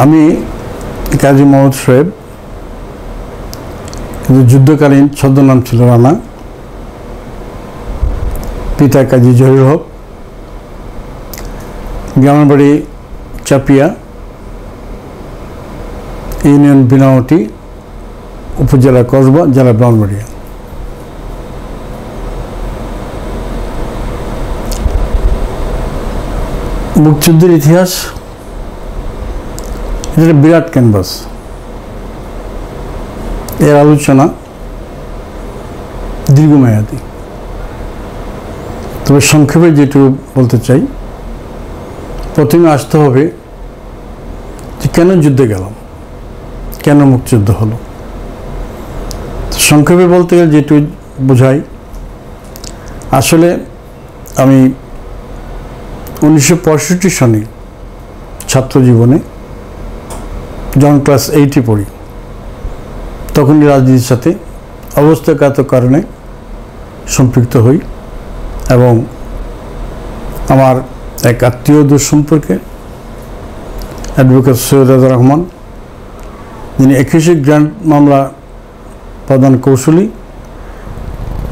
আমি কাজী মোহাম্মদ শোয়েব, কিন্তু যুদ্ধকালীন ছদ্মনাম ছিল রানা। পিতা কাজী জহির হক, গ্রামের বাড়ি চাপিয়া, ইউনিয়ন বিনাওটি, উপজেলা কসবা, জেলা ব্রাহ্মণবাড়িয়া। মুক্তিযুদ্ধের ইতিহাস এটা বিরাট ক্যানভাস, এর আলোচনা দীর্ঘমেয়াদী। তবে সংক্ষেপে যেটুকু বলতে চাই, প্রথমে আসতে হবে যে কেন যুদ্ধে গেলাম, কেন মুক্তিযুদ্ধ হলো। সংক্ষেপে বলতে গেলে যেটুকু বোঝাই, আসলে আমি 1965 সনে ছাত্র জীবনে যখন ক্লাস 8-এ পড়ি, তখনই রাজনীতির সাথে অবস্থাগত কারণে সম্পৃক্ত হই এবং আমার এক আত্মীয় দূর সম্পর্কে অ্যাডভোকেট সৈয়দ রহমান, যিনি 21 গ্র্যান্ড মামলা প্রধান কৌশলী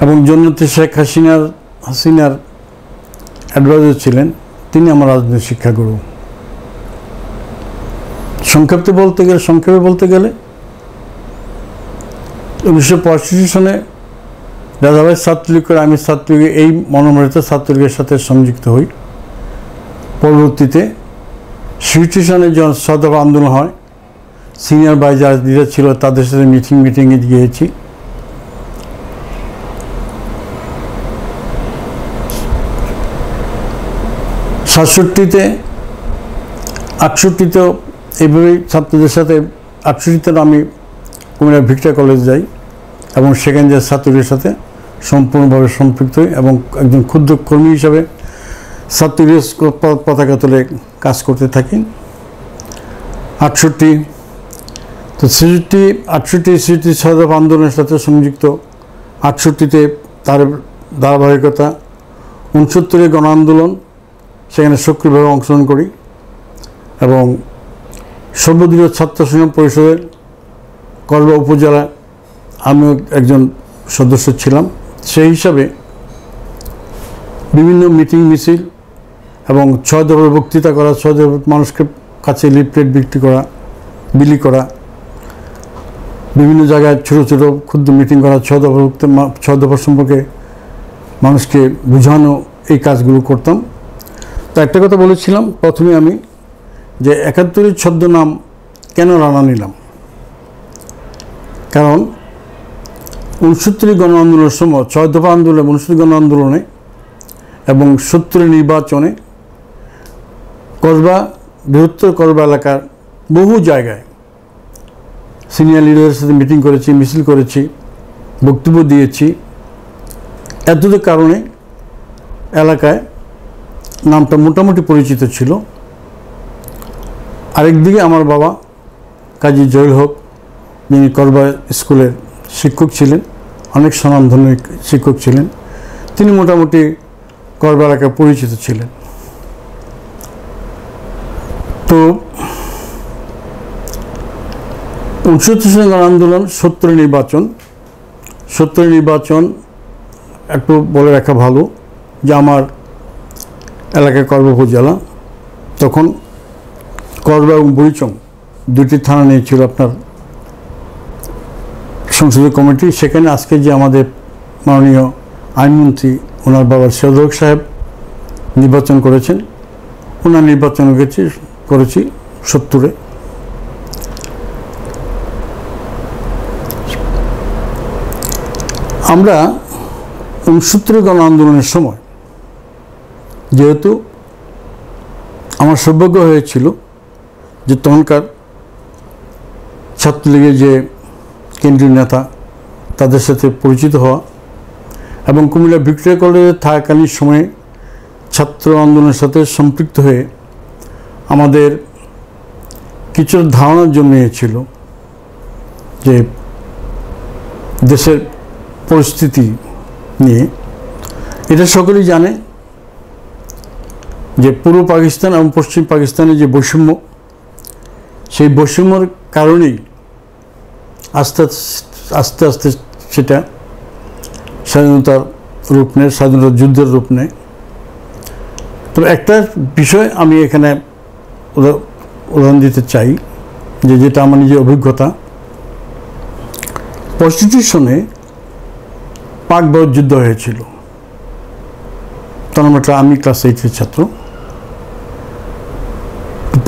এবং জন্নতি শেখ হাসিনার অ্যাডভাইজার ছিলেন, তিনি আমার রাজনৈতিক শিক্ষাগুরু। সংক্ষেপে বলতে গেলে 1965 সনে রাজাভাই ছাত্রলীগ করে আমি ছাত্রলীগে এই মনোমানিত ছাত্রলীগের সাথে সংযুক্ত হই। পরবর্তীতে 66 সনে যখন সদর আন্দোলন হয়, সিনিয়র ভাই যারা লিডার ছিল তাদের সাথে মিটিংয়ে গিয়েছি। '67-তে 68-তেও এইভাবেই ছাত্রদের সাথে 68-তে আমি কুমিল্লা ভিক্টোরিয়া কলেজ যাই এবং সেখানে যে ছাত্রদের সাথে সম্পূর্ণভাবে সম্পৃক্ত হই এবং একজন ক্ষুদ্র কর্মী হিসাবে ছাত্রদের পতাকা তুলে কাজ করতে থাকি। 68 তো 68 সদর আন্দোলনের সাথে সংযুক্ত। 68-তে তার ধারাবাহিকতা 69-এ গণ আন্দোলন, সেখানে সক্রিয়ভাবে অংশগ্রহণ করি এবং সর্বদলীয় ছাত্র সংগ্রাম পরিষদের কসবা উপজেলা আমিও একজন সদস্য ছিলাম। সেই হিসাবে বিভিন্ন মিটিং মিছিল এবং 6 দফার বক্তৃতা করা, 6 দফার মানুষকে কাছে লিফলেট বিলি করা, বিভিন্ন জায়গায় ছোট ছোট ক্ষুদ্র মিটিং করা, 6 দফা সম্পর্কে মানুষকে বোঝানো, এই কাজগুলো করতাম। তো একটা কথা বলেছিলাম প্রথমে আমি, যে 71-এর ছদ্মনাম কেন রানা নিলাম। কারণ 69 গণ আন্দোলনের সময়, 6 দফা আন্দোলনে, 69 গণ আন্দোলনে এবং 70 নির্বাচনে বৃহত্তর কসবা এলাকার বহু জায়গায় সিনিয়র লিডারের সাথে মিটিং করেছি, মিছিল করেছি, বক্তব্য দিয়েছি। এতদের কারণে এলাকায় নামটা মোটামুটি পরিচিত ছিল। আরেকদিকে আমার বাবা কাজী জহির হক, যিনি কসবা স্কুলের শিক্ষক ছিলেন, অনেক স্বনামধন্য শিক্ষক ছিলেন, তিনি মোটামুটি কসবা এলাকায় পরিচিত ছিলেন। তো 69 গণ আন্দোলন, 70 নির্বাচন একটু বলে রাখা ভালো যে আমার এলাকায় কসবা উপজেলা, তখন কসবা এবং বুড়িচং 2টি থানা নিয়েছিল আপনার সংসদীয় কমিটি। সেখানে আজকে যে আমাদের মাননীয় আইনমন্ত্রী, ওনার বাবার সৈয়দ হক সাহেব নির্বাচন করেছেন, ওনার নির্বাচন করেছি 70-এ। আমরা 69 গণ আন্দোলনের সময় যেহেতু আমার সৌভাগ্য হয়েছিল যে তখনকার ছাত্রলীগের যে কেন্দ্রীয় নেতা, তাদের সাথে পরিচিত হওয়া এবং কুমিল্লা ভিক্টোরিয়া কলেজে থাকাকালীন সময়ে ছাত্র আন্দোলনের সাথে সম্পৃক্ত হয়ে আমাদের কিছু ধারণা জন্মিয়েছিল যে দেশের পরিস্থিতি নিয়ে। এটা সকলেই জানে যে পূর্ব পাকিস্তান এবং পশ্চিম পাকিস্তানের যে বৈষম্য, সেই বৈষম্যর কারণেই আস্তে আস্তে আস্তে সেটা স্বাধীনতার রূপ নেয়, স্বাধীনতা যুদ্ধের রূপ নেয়। তবে একটা বিষয় আমি এখানে উদাহরণ দিতে চাই, যেটা আমার নিজের অভিজ্ঞতা। 65 সনে পাক ভারত যুদ্ধ হয়েছিল, তখন আমি ক্লাস 8-এর ছাত্র।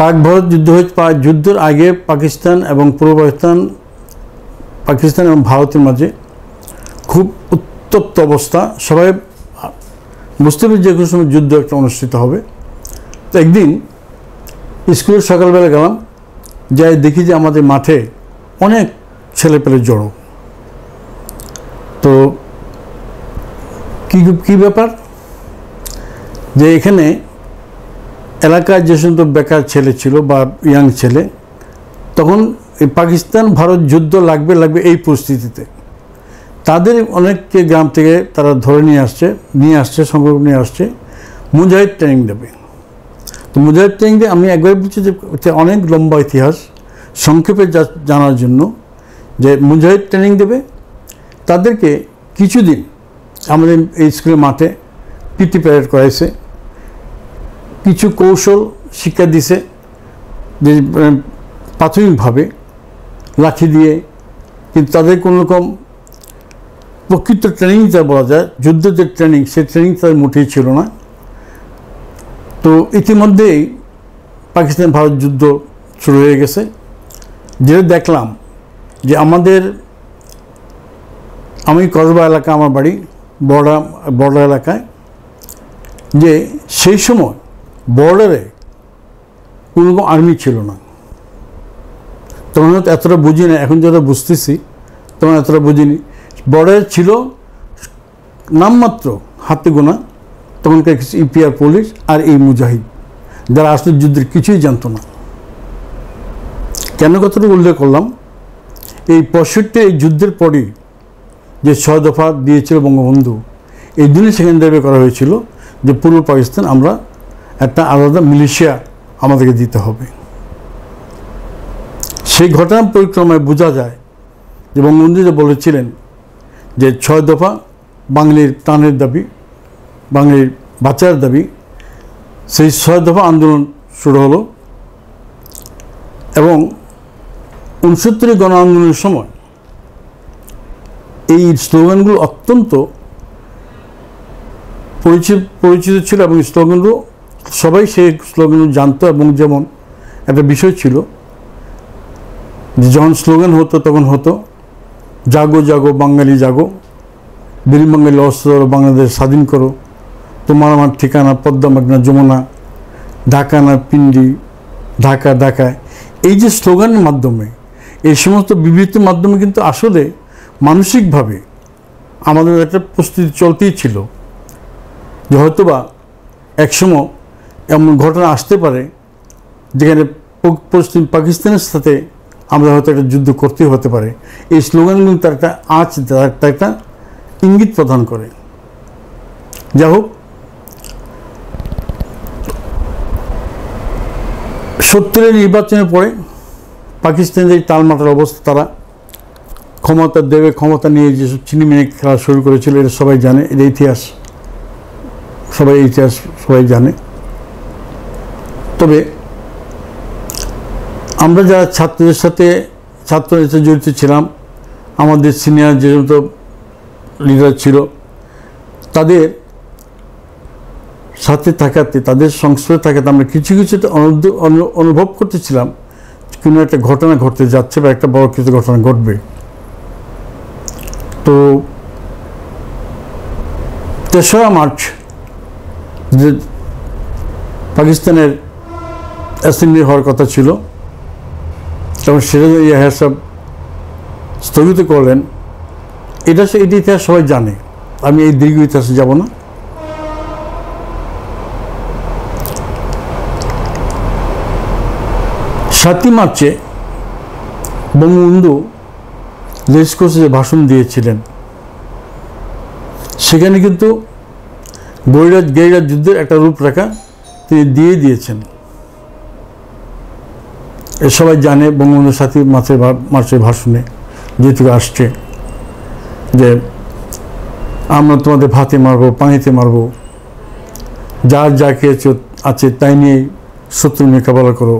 পাক ভারত যুদ্ধ হয়েছে, যুদ্ধের আগে পাকিস্তান এবং পূর্ব পাকিস্তান এবং ভারতের মাঝে খুব উত্তপ্ত অবস্থা। সবাই বুঝতে পেরে যে কোনো সময় যুদ্ধ একটা অনুষ্ঠিত হবে। তো একদিন স্কুলের সকালবেলা গেলাম, যাই দেখি যে আমাদের মাঠে অনেক ছেলেপেলে জড়ো। তো কী ব্যাপার, যে এখানে এলাকায় যে সমস্ত বেকার ছেলে ছিল বা ইয়াং ছেলে, তখন এই পাকিস্তান ভারত যুদ্ধ লাগবে এই পরিস্থিতিতে তাদের অনেককে গ্রাম থেকে তারা ধরে নিয়ে আসছে সংগ্রহ নিয়ে আসছে, মুজাহিদ ট্রেনিং দেবে। তো মুজাহিদ ট্রেনিং দিয়ে আমি একবার বলছি যে অনেক লম্বা ইতিহাস সংক্ষেপে জানার জন্য, যে মুজাহিদ ট্রেনিং দেবে তাদেরকে কিছুদিন আমাদের এই স্কুলের মাঠে পিটি প্যারেড করাইছে, কিছু কৌশল শিক্ষা দিছে, যে প্রাথমিকভাবে লাঠি দিয়ে, কিন্তু তাদের কোনো রকম প্রকৃত ট্রেনিং যা বলা যায়, যুদ্ধের যে ট্রেনিং, সেই ট্রেনিং তাদের মোটেই ছিল না। তো ইতিমধ্যেই পাকিস্তান ভারত যুদ্ধ শুরু হয়ে গেছে। যেটা দেখলাম যে আমি কসবা এলাকা, আমার বাড়ি বর্ডার এলাকায়, যে সেই সময় বর্ডারে কোনো আর্মি ছিল না। তখন হয়তো এতটা বুঝি না, এখন যেটা বুঝতেছি তখন এতটা বুঝিনি। বর্ডারে ছিল নামমাত্র হাতে গোনা তখনকার কিছু ইপিআর পুলিশ আর এই মুজাহিদ, যারা আসলে যুদ্ধের কিছুই জানতো না। কেন কথাটুকু উল্লেখ করলাম, এই 65 এই যুদ্ধের পরই যে 6 দফা দিয়েছিল বঙ্গবন্ধু, এই দিনে সেখানে দাবি করা হয়েছিল যে পূর্ব পাকিস্তান আমরা একটা আলাদা মিলিশিয়া আমাদেরকে দিতে হবে। সেই ঘটনার পরিক্রমায় বোঝা যায় যে বঙ্গবন্ধু যে বলেছিলেন যে 6 দফা বাঙালির প্রাণের দাবি, বাঙালির বাঁচার দাবি, সেই 6 দফা আন্দোলন শুরু হলো। এবং 69 গণ আন্দোলনের সময় এই স্লোগানগুলো অত্যন্ত পরিচিত ছিল, এবং স্লোগানগুলো সবাই সেই স্লোগানগুলো জানতো। এবং যেমন একটা বিষয় ছিল যে যখন স্লোগান হতো তখন হতো, জাগো জাগো বাঙালি জাগো, বীর বাঙালি অস্ত্র ধরো, বাংলাদেশ স্বাধীন করো, তোমার আমার ঠিকানা পদ্মা মেঘনা যমুনা, ঢাকা না পিন্ডি, ঢাকা ঢাকায়। এই যে স্লোগানের মাধ্যমে, এই সমস্ত বিবৃতির মাধ্যমে কিন্তু আসলে মানসিকভাবে আমাদের একটা প্রস্তুতি চলতেই ছিল যে হয়তোবা একসময় এমন ঘটনা আসতে পারে যেখানে পশ্চিম পাকিস্তানের সাথে আমরা হয়তো একটা যুদ্ধ করতেই হতে পারে। এই স্লোগানগুলো তার একটা তার একটা ইঙ্গিত প্রদান করে। যাই হোক, 70-এর নির্বাচনের পরে পাকিস্তানের এই টালমাটাল অবস্থা, তারা ক্ষমতা নিয়ে যেসব চিনিমিনি খেলা শুরু করেছিল, এটা সবাই জানে, এটা ইতিহাস সবাই জানে। তবে আমরা যারা ছাত্রদের সাথে জড়িত ছিলাম, আমাদের সিনিয়র যে সমস্ত লিডার ছিল, তাদের সাথে থাকাতে, তাদের সংস্পর্শে থাকাতে আমরা কিছু অনুভব করতেছিলাম কোনো একটা ঘটনা ঘটতে যাচ্ছে বা একটা বড় কিছু ঘটনা ঘটবে। তো 3রা মার্চ যে পাকিস্তানের অ্যাসেম্বলি হওয়ার কথা ছিল, তখন সেটা ইয়াহিয়া সাহেব স্থগিত করলেন। এটা ইতিহাস সবাই জানে, আমি এই দীর্ঘ ইতিহাসে যাব না। সাতই মার্চে বঙ্গবন্ধু রেসকোর্সে যে ভাষণ দিয়েছিলেন, সেখানে কিন্তু গেরিলা যুদ্ধের একটা রূপরেখা তিনি দিয়েছেন। সবাই জানে বঙ্গবন্ধু সাথী মার্চের ভাষণে যেটুকু আসছে যে আমরা তোমাদের ভাতে মারবো, পানিতে মারবো, যার যা খেয়েছে আছে তাই নিয়ে শত্রু মোকাবেলা করো,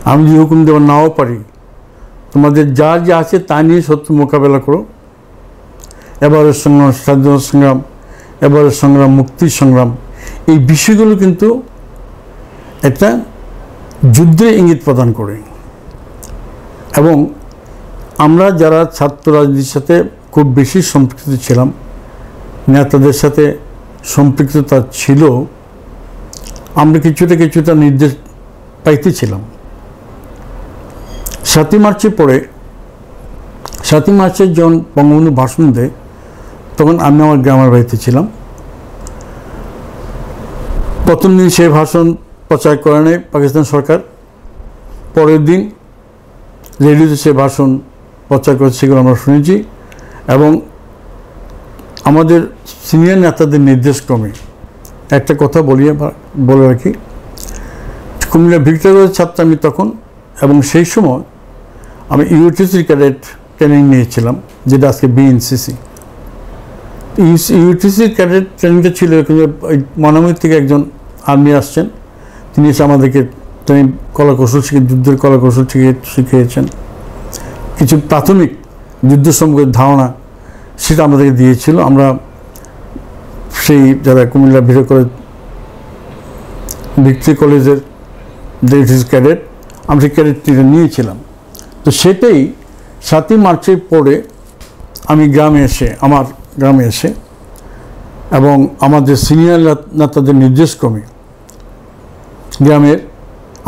আমি যদি হুকুম দেওয়া নাও পারি তোমাদের যার যা আছে তা নিয়ে শত্রু মোকাবেলা করো। এবারের সংগ্রাম স্বাধীনতা সংগ্রাম, এবারের সংগ্রাম মুক্তির সংগ্রাম, এই বিষয়গুলো কিন্তু একটা যুদ্ধের ইঙ্গিত প্রদান করে। এবং আমরা যারা ছাত্র রাজনীতির সাথে খুব বেশি সম্পৃক্ত ছিলাম, নেতাদের সাথে সম্পৃক্ততা ছিল, আমরা কিছুটা নির্দেশ পাইতেছিলাম। 7ই মার্চের পরে, 7ই মার্চের যখন বঙ্গবন্ধু ভাষণ দেয় তখন আমি আমার গ্রামের বাড়িতে ছিলাম। প্রথম দিন সেই ভাষণ প্রচার করে নেয় পাকিস্তান সরকার, পরের দিন রেডিওতে সে ভাষণ প্রচার করেছে, সেগুলো আমরা শুনেছি। এবং আমাদের সিনিয়র নেতাদের নির্দেশক্রমে একটা কথা বলে রাখি, কুমিল্লা ভিক্টোরিয়া কলেজের ছাত্র আমি তখন, এবং সেই সময় আমি ইউটিসি ক্যাডেট ট্রেনিং নিয়েছিলাম, যেটা আজকে বিএনসিসি। ইউটিসি ক্যাডেট ট্রেনিংটা ছিল ওই মনামী থেকে একজন আর্মি আসছেন, তিনি এসে আমাদেরকে ট্রেনিং কলাকৌশল যুদ্ধের কলাকৌশল শিখিয়েছেন, কিছু প্রাথমিক যুদ্ধ সম্পর্কে ধারণা সেটা আমাদেরকে দিয়েছিল। আমরা সেই যারা কুমিল্লা ভিক্টোরিয়া কলেজের যে ইউটিসি ক্যাডেট, আমরা সেই ক্যাডেটটিটা নিয়েছিলাম। তো সেটাই 7ই মার্চের পরে আমি আমার গ্রামে এসে এবং আমাদের সিনিয়র নেতাদের নির্দেশক্রমে গ্রামের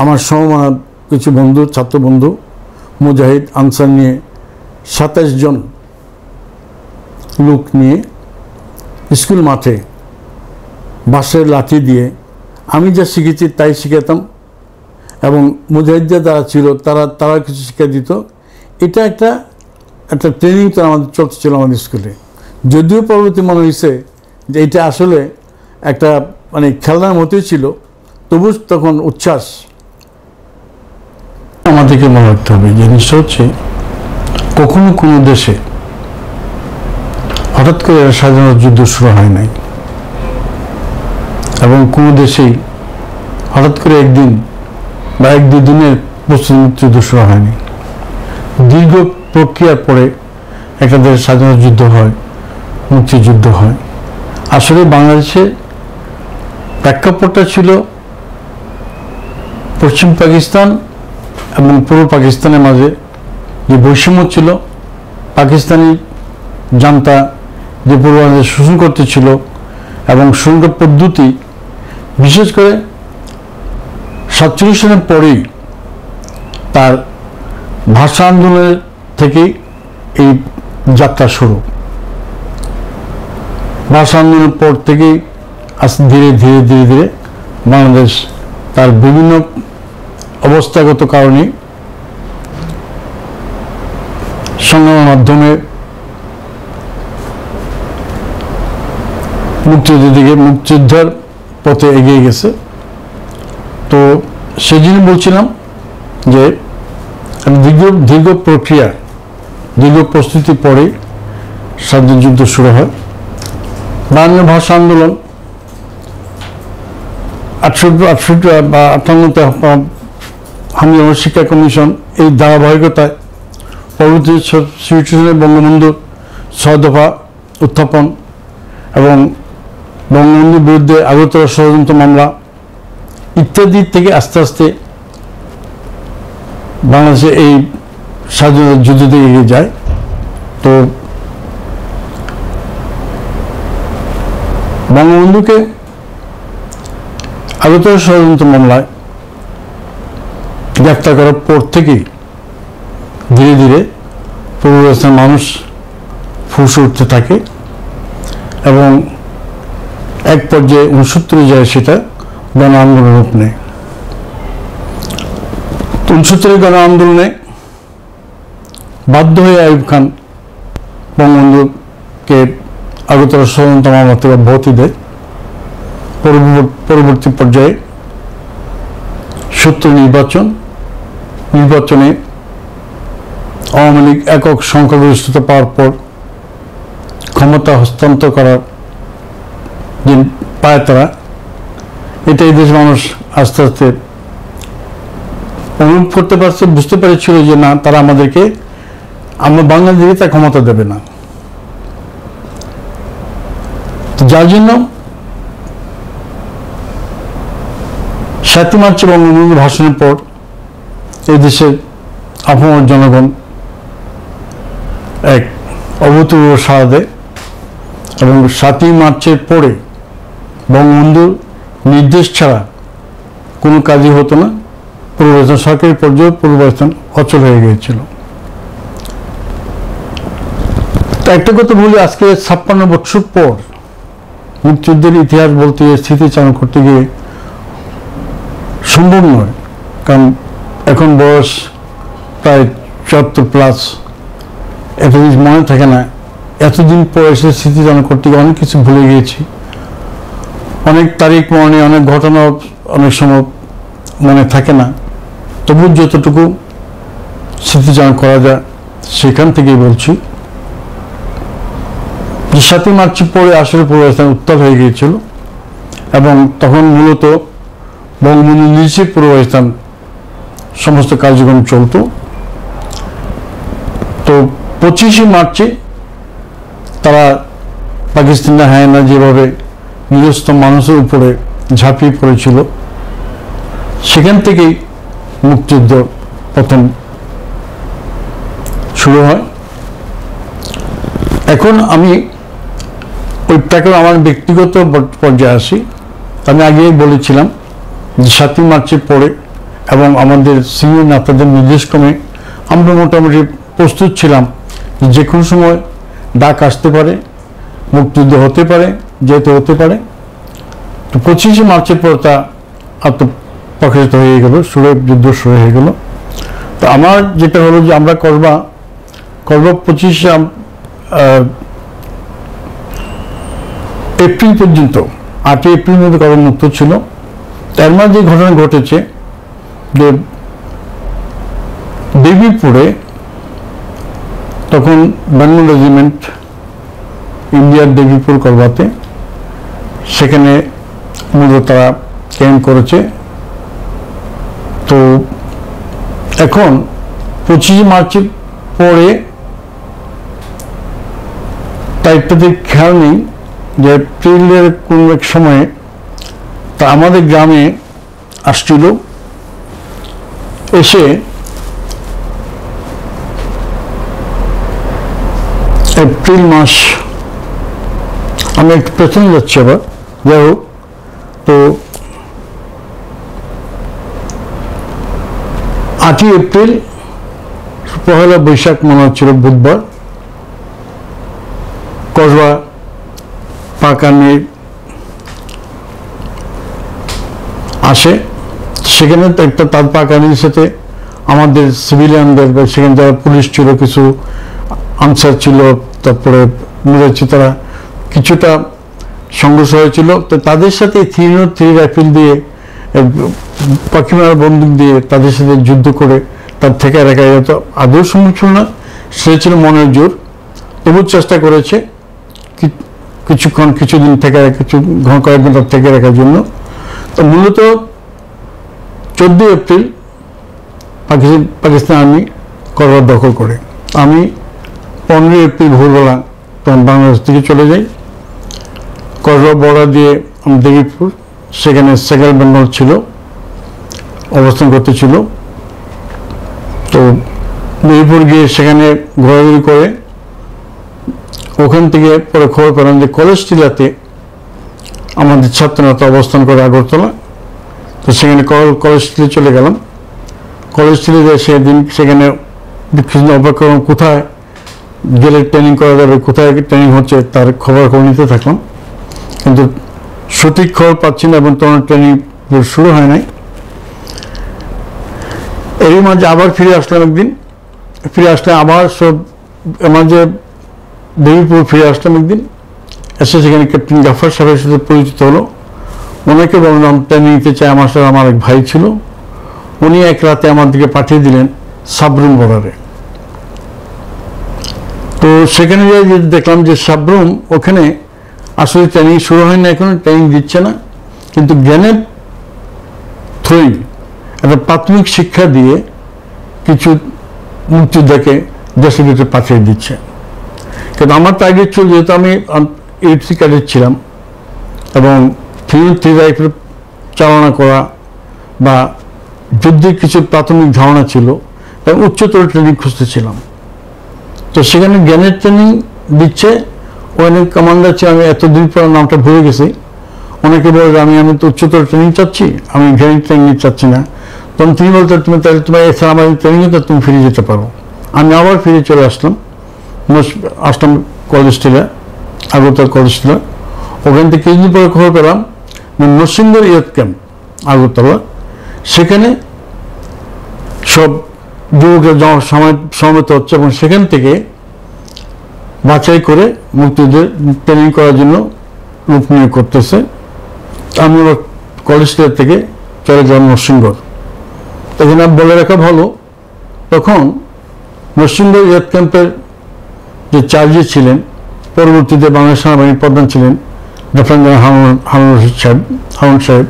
আমার সমমানা কিছু বন্ধু, ছাত্র বন্ধু, মুজাহিদ আনসার নিয়ে 27 জন লোক নিয়ে স্কুল মাঠে বাঁশের লাঠি দিয়ে আমি যা শিখেছি তাই শিখাতাম, এবং মুজাহিদরা যারা ছিল তারা কিছু শিক্ষা দিত। এটা একটা ট্রেনিং তো আমাদের চলতেছিল আমাদের স্কুলে। যদিও পরবর্তী মনে হয়েছে যে এটা আসলে একটা মানে খেলনার মতোই ছিল, তবু তখন উচ্ছ্বাস। আমাদেরকে মনে রাখতে হবে জিনিসটা হচ্ছে, কখনো কোনো দেশে হঠাৎ করে স্বাধীনতা যুদ্ধ শুরু হয় নাই, এবং কোনো দেশেই হঠাৎ করে একদিন বা 1-2 দিনের প্রস্তুতি যুদ্ধ শুরু হয়নি। দীর্ঘ প্রক্রিয়ার পরে একটা দেশের স্বাধীনতা যুদ্ধ হয়, মুক্তিযুদ্ধ হয়। আসলে বাংলাদেশের প্রেক্ষাপটটা ছিল পশ্চিম পাকিস্তান এবং পূর্ব পাকিস্তানের মাঝে যে বৈষম্য ছিল, পাকিস্তানি জান্তা যে পূর্ব বাংলাদেশ শোষণ করতেছিল, এবং শোষণ পদ্ধতি বিশেষ করে 47 সালের পরেই তার ভাষা আন্দোলনের থেকেই এই যাত্রা শুরু। ভাষা আন্দোলনের পর থেকেই আস্তে ধীরে ধীরে ধীরে ধীরে বাংলাদেশ তার বিভিন্ন অবস্থাগত কারণে সংগ্রামের মাধ্যমে মুক্তিযুদ্ধের পথে এগিয়ে গেছে। তো সেই জন্য বলছিলাম যে দীর্ঘ প্রক্রিয়া, দীর্ঘ প্রস্তুতির পরেই স্বাধীনতা যুদ্ধ শুরু হয়। বাংলা ভাষা আন্দোলন 58 বা 58তে হামিদ শিক্ষা কমিশন, এই ধারাবাহিকতায় পরবর্তী সিচুয়েশনে বঙ্গবন্ধু 6 দফা উত্থাপন এবং বঙ্গবন্ধুর বিরুদ্ধে আগরতলা ষড়যন্ত্র মামলা ইত্যাদি থেকে আস্তে আস্তে বাংলাদেশে এই স্বাধীনতা যুদ্ধ থেকে এগিয়ে যায়। তো বঙ্গবন্ধুকে আগরতলা ষড়যন্ত্র মামলায় গ্রেফতার করার পর থেকেই ধীরে ধীরে পূর্ব পাকিস্তানের মানুষ ফুঁসে উঠতে থাকে, এবং এক পর্যায়ে 69 যায় সেটা গণ আন্দোলনের রূপ নেয়। 69 গণ আন্দোলনে বাধ্য হয়ে আইয়ুব খান বঙ্গবন্ধুকে আগরতলা ষড়যন্ত্র মামলা থেকে অব্যাহতি দেয়। পরবর্তী পর্যায়ে 70 নির্বাচন নির্বাচনে আওয়ামী লীগ একক সংখ্যাগরিষ্ঠতা পাওয়ার পর ক্ষমতা হস্তান্তর করার যে পায় তারা, এটা এই দেশের মানুষ আস্তে আস্তে অনুভব করতে পারছে, বুঝতে পেরেছিল যে না, তারা আমাদেরকে, আমরা বাংলাদেশে তা ক্ষমতা দেবে না। যার জন্য 7 মার্চ বঙ্গবন্ধুর ভাষণের পর এই দেশের আপামর জনগণ এক অভূতপূর্ব সাড়া দেয় এবং 7 মার্চের পরে বঙ্গবন্ধুর নির্দেশ ছাড়া কোনো কাজই হতো না। পূর্বাবস্থান সরকারি পর্যায়ে পূর্বাবস্থান অচল হয়ে গিয়েছিল। তো একটা কথা বলি, আজকে 56 বছর পর মুক্তিযুদ্ধের ইতিহাস বলতে গিয়ে, স্মৃতিচারণ করতে গিয়ে সম্ভব নয়, কারণ এখন বয়স প্রায় 74+। এত জিনিস মনে থাকে না। এতদিন পর এসে স্মৃতিচারণ করতে গিয়ে অনেক কিছু ভুলে গিয়েছি। অনেক তারিখ মনে, অনেক ঘটনা অনেক সময় মনে থাকে না। তবু যতটুকু স্মৃতিচারণ করা যায় সেখান থেকেই বলছি যে 7 মার্চ পরে আসলে পূর্বাবস্থান উত্তাল হয়ে গিয়েছিল এবং তখন মূলত বঙ্গবন্ধু নিচে পূর্বাবস্থান সমস্ত কার্যক্রম চলত। তো 25 মার্চে তারা পাকিস্তানের হায়না যেভাবে নিরস্ত্র মানুষের উপরে ঝাঁপিয়ে পড়েছিল, সেখান থেকেই মুক্তিযুদ্ধ প্রথম শুরু হয়। এখন আমি ওইটাকে আমার ব্যক্তিগত পর্যায়ে আসি। আমি আগেই বলেছিলাম যে 7 মার্চের পরে এবং আমাদের সিনিয়র নেতাদের নির্দেশক্রমে আমরা মোটামুটি প্রস্তুত ছিলাম যে কোনো সময় ডাক আসতে পারে, মুক্তিযুদ্ধ হতে পারে, যেতে হতে পারে। তো 25 মার্চের পর তা আত্মপ্রকাশিত হয়ে গেল, যুদ্ধ শুরু হয়ে গেল। তো আমার যেটা হলো যে আমরা করব 25 এপ্রিল পর্যন্ত, 8 এপ্রিল মধ্যে করব মুক্ত ছিল। তার মাঝে যে ঘটনা ঘটেছে যে দেবীপুরে তখন বেঙ্গল রেজিমেন্ট ইন্ডিয়ার দেবীপুর করবাতে, সেখানে মূলত তারা ক্যাম্প করেছে। তো এখন 25 মার্চের পরে তাইটাতে খেয়াল নেই যে এপ্রিলের কোন এক সময়ে তা আমাদের গ্রামে আসছিল, এসে এপ্রিল মাস, আমি একটু পেছনে যাচ্ছি আবার, যাই হোক। তো 8 এপ্রিল 1 বৈশাখ মনে হচ্ছিল বুধবার, কসবা পাকানে আসে। সেখানে একটা তার পাকানির সাথে আমাদের সিভিলিয়ানদের, সেখানে যারা পুলিশ ছিল, কিছু আনসার ছিল, তারপরে মিলেছে, তারা কিছুটা সংঘর্ষ হয়েছিল। তো তাদের সাথে 303 রাইফেল দিয়ে, পাখিমারা বন্দুক দিয়ে তাদের সাথে যুদ্ধ করে তার থেকে রাখা যেত। আদৌ সম্ভব ছিল না, সে ছিল মনের জোর, তবু চেষ্টা করেছে কিছুক্ষণ, কিছুদিন থেকে, কয়েক ঘন্টা থেকে রাখার জন্য। তো মূলত 14 এপ্রিল পাকিস্তান আর্মি করবার দখল করে। আমি 15 এপ্রিল ভোরবেলা তখন বাংলাদেশ থেকে চলে যাই, করবা বর্ডার দিয়ে দেবীপুর, সেখানে সেকেন্ড বেঙ্গল ছিল, অবস্থান করতেছিল। তো দেবীপুর গিয়ে সেখানে ঘোরাঘুরি করে ওখান থেকে পরে খবর পেলাম যে কলেজ টিলাতে আমাদের ছাত্রনেতা অবস্থান করে আগরতলা। তো সেখানে কলেজ টিলে চলে গেলাম। কলেজ টিলে সেদিন সেখানে অপেক্ষা, কোথায় গেলে ট্রেনিং করা যাবে, কোথায় ট্রেনিং হচ্ছে তার খবর নিতে থাকলাম, কিন্তু সঠিক খবর পাচ্ছি না এবং তখন ট্রেনিং শুরু হয় নাই। এরই মাঝে আবার ফিরে আসলাম একদিন, ফিরে আসলে আবার সব মাঝে দেবীপুর ফিরে আসলাম একদিন, এসে সেখানে ক্যাপ্টেন জাফর সাহেবের সাথে পরিচিত হলো। ওনাকে বললাম ট্রেনিং নিতে চাই, আমার সাথে আমার এক ভাই ছিল, উনি এক রাতে আমাদেরকে পাঠিয়ে দিলেন সাবরুম বর্ডারে। তো সেখানে যে দেখলাম যে সাবরুম, ওখানে আসলে ট্রেনিং শুরু হয় না, এখন ট্রেনিং দিচ্ছে না, কিন্তু গ্রেনেড থ্রোয়িং একটা প্রাথমিক শিক্ষা দিয়ে কিছু মুক্তিযোদ্ধাকে দেশের ভিতরে পাঠিয়ে দিচ্ছে। কিন্তু আমার টার্গেট ছিল, যেহেতু আমি 8C ক্যাডেট ছিলাম এবং 303 রাইফেল চালনা করা বা যুদ্ধের কিছু প্রাথমিক ধারণা ছিল এবং উচ্চতর ট্রেনিং খুঁজতেছিলাম। তো সেখানে গ্রেনেড ট্রেনিং দিচ্ছে, ওখানে কমান্ডার ছিল, আমি এতদিন পর নামটা ভুলে গেছি, অনেকে বলে যে আমি তো উচ্চতর ট্রেনিং চাচ্ছি, আমি গ্রেনেড ট্রেনিং চাচ্ছি না। তখন তিনি বলতে, তুমি তাহলে তোমার এছাড়া আমার ট্রেনিংয়ে তো তুমি ফিরে যেতে পারো। আমি আবার ফিরে চলে আসলাম কলেজ টিলা, আগরতলা কলেজ টিলা। ওখান থেকে কিছুদিন পরে খবর পেলাম নরসিংগড় ইয়ুথ ক্যাম্প আগরতলা, সেখানে সব যুবকরা সমাবেত হচ্ছে এবং সেখান থেকে বাছাই করে মুক্তিযুদ্ধের ট্রেনিং করার জন্য লোক নিয়োগ করতেছে। আমি আবার কলেজ থেকে চলে গেলাম নরসিংগড়। এখানে বলে রাখা ভালো, তখন নরসিংগড় ইয়ুথ ক্যাম্পের যে চার্জে ছিলেন, পরবর্তীতে বাংলাদেশ সেনাবাহিনীর প্রধান ছিলেন লেফটেন্যান্ট হারুন সাহেব,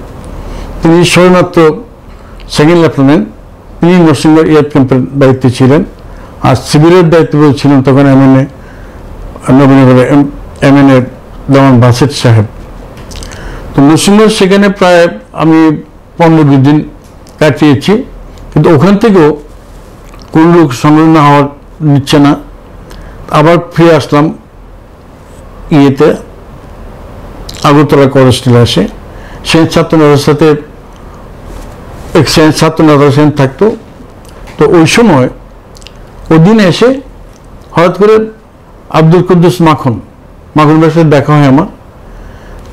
তিনি সবেমাত্র সেকেন্ড লেফটেন্যান্ট, তিনি নরসিংগড় ইয়ুথ ক্যাম্পের দায়িত্বে ছিলেন। আর সিভিলের দায়িত্বে ছিলেন তখন নবীনগরের MNA দেওয়ান বাসেট সাহেব। তো নরসিংগড় সেখানে প্রায় আমি 15-20 দিন কাটিয়েছি, কিন্তু ওখান থেকেও কোন লোক সংলগ্ন হওয়ার নিচ্ছে না। আবার ফিরে আসলাম ইয়েতে আগরতলা কলেজ টিলা আসে, সেই ছাত্র নেতার সাথে ছাত্র নেতার সাথে থাকতো। তো ওই সময় ওদিন এসে হঠাৎ করে আব্দুল কুদ্দুস মাখন ভাইয়ের সাথে দেখা হয় আমার।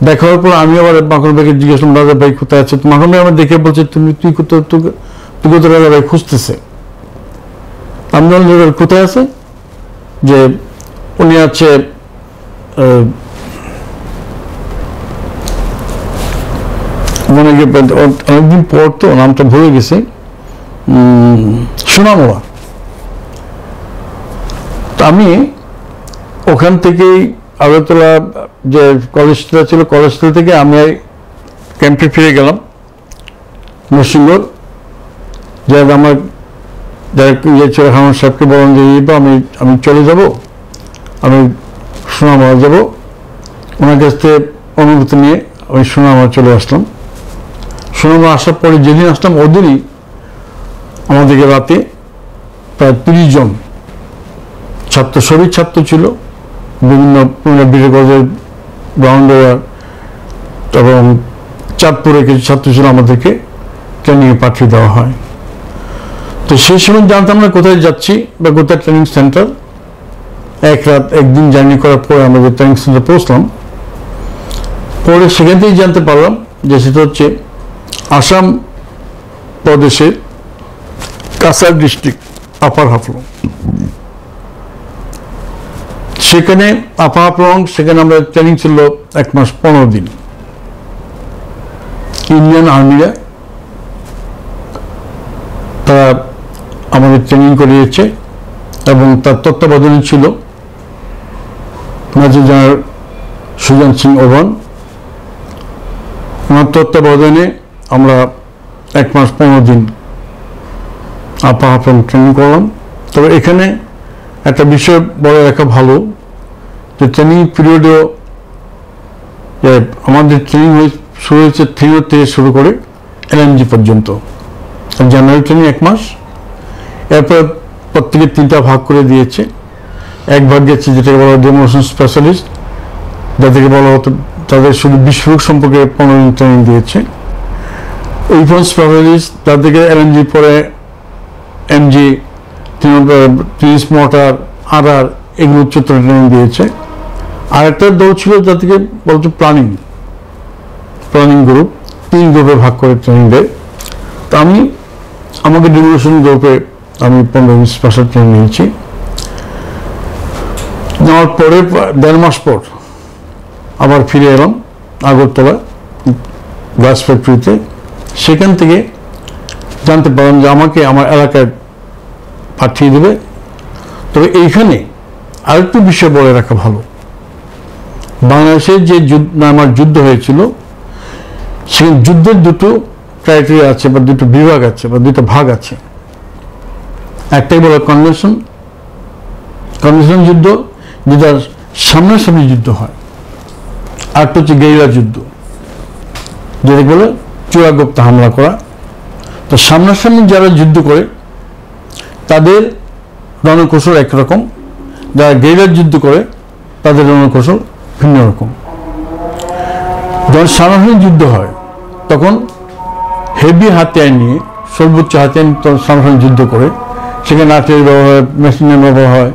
দেখা হওয়ার পর আমি আবার মাখন ভাইকে জিজ্ঞেস করলাম, রাজা ভাই কোথায় আছে? তো মাখন ভাই আমার দেখে বলছে, তুই কোথায়? রাজা ভাই খুঁজতেছে। আমি বললাম, কোথায় আছে? যে উনি আছে অনেকদিন পর, তো নামটা ভুলে গেছে, সোনামুড়া। তো আমি ওখান থেকেই আগরতলা যে কলেজটা ছিল, কলেজটা থেকে আমি ক্যাম্পে ফিরে গেলাম নরসিংগড়। যারা আমার যারা ইয়ে ছিল হারুন সাহেবকে বললাম যে আমি চলে যাব, আমি সোনামুড়া যাব। ওনার কাছ থেকে অনুমতি নিয়ে আমি সোনামুড়া চলে আসলাম। সোনামুড়া আসার পরে যেদিন আসলাম ওদিনই আমাদেরকে রাতে প্রায় 30 জন ছাত্র, সবই ছাত্র ছিল, বিভিন্ন বীরগঞ্জের ব্রাউন্ডার এবং চাঁদপুরে কিছু ছাত্র ছিল, আমাদেরকে ট্রেনিংয়ে পাঠিয়ে দেওয়া হয়। তো সেই সময় জানতাম না কোথায় যাচ্ছি বা কোথায় ট্রেনিং সেন্টার। একদিন জার্নি করার পরে আমরা যে ট্রেনিং সেন্টার পৌঁছলাম, পরে সেখান থেকেই জানতে পারলাম যে সেটা হচ্ছে আসাম প্রদেশের কাছাড় ডিস্ট্রিক্ট আপার হাফলং। সেখানে আপার হাফলং, সেখানে আমরা ট্রেনিং ছিল 1 মাস 15 দিন। ইন্ডিয়ান আর্মিরা তারা আমাদের ট্রেনিং করিয়েছে এবং তার তত্ত্বাবধানে ছিল মেজর জেনারেল সুজান সিং ওভান। ওনার তত্ত্বাবধানে আমরা 1 মাস 15 দিন আপার হাফলং ট্রেনিং করলাম। তবে এখানে একটা বিষয় বলে রাখা ভালো, যে ট্রেনিং পিরিয়ডেও আমাদের ট্রেনিং শুরু হয়েছে 3 থেকে শুরু করে LMG পর্যন্ত। জেনারেল ট্রেনিং 1 মাস, এরপর প্রত্যেকে 3টা ভাগ করে দিয়েছে। এক ভাগ গেছে যেটাকে বলা হয় ডেমোনেশন স্পেশালিস্ট, যাদেরকে বলা হতো তাদের শুধু বিস্ফোরক সম্পর্কে 15 দিন ট্রেনিং দিয়েছে। উইপন স্পেশালিস্ট যাদেরকে LMG পরে MG, 30 মোটর, RR এগুলো উচ্চতর ট্রেনিং দিয়েছে। আর একটা দল ছিল যাদেরকে বলছে প্ল্যানিং গ্রুপ, 3 গ্রুপে ভাগ করে ট্রেনিং দেয়। তো আমাকে ডেমোনেশন গ্রুপে আমি 15 দিন স্পেশাল ট্রেনিং নিয়েছি। নেওয়ার পরে 1.5 মাস পর আবার ফিরে এলাম আগরতলা গ্লাস ফ্যাক্টরিতে। সেখান থেকে জানতে পারলাম যে আমাকে আমার এলাকায় পাঠিয়ে দেবে। তবে এইখানে আরেকটু বিষয় বলে রাখা ভালো, বাংলাদেশে যে আমার যুদ্ধ হয়েছিল সেই যুদ্ধের দুটো ক্রাইটেরিয়া আছে বা দুটো বিভাগ আছে বা দুটো ভাগ আছে। একটাই বলে কনভেনশন যুদ্ধ, যেটা সামনাসামনি যুদ্ধ হয়, আরেকটা হচ্ছে গেরিলা যুদ্ধ, যেটা বলে চূড়াগুপ্ত হামলা করা। তো সামনাসামনি যারা যুদ্ধ করে তাদের রণকৌশল একরকম, যারা গেরিলা যুদ্ধ করে তাদের রণকৌশল ভিন্ন রকম। যখন সামনাসামনি যুদ্ধ হয় তখন হেভি হাতিয়ার নিয়ে, সর্বোচ্চ হাতিয়ার নিয়ে সামনাসামনি যুদ্ধ করে, সেখানে আর্টিলারি ব্যবহার হয়, মেশিনের ব্যবহার হয়,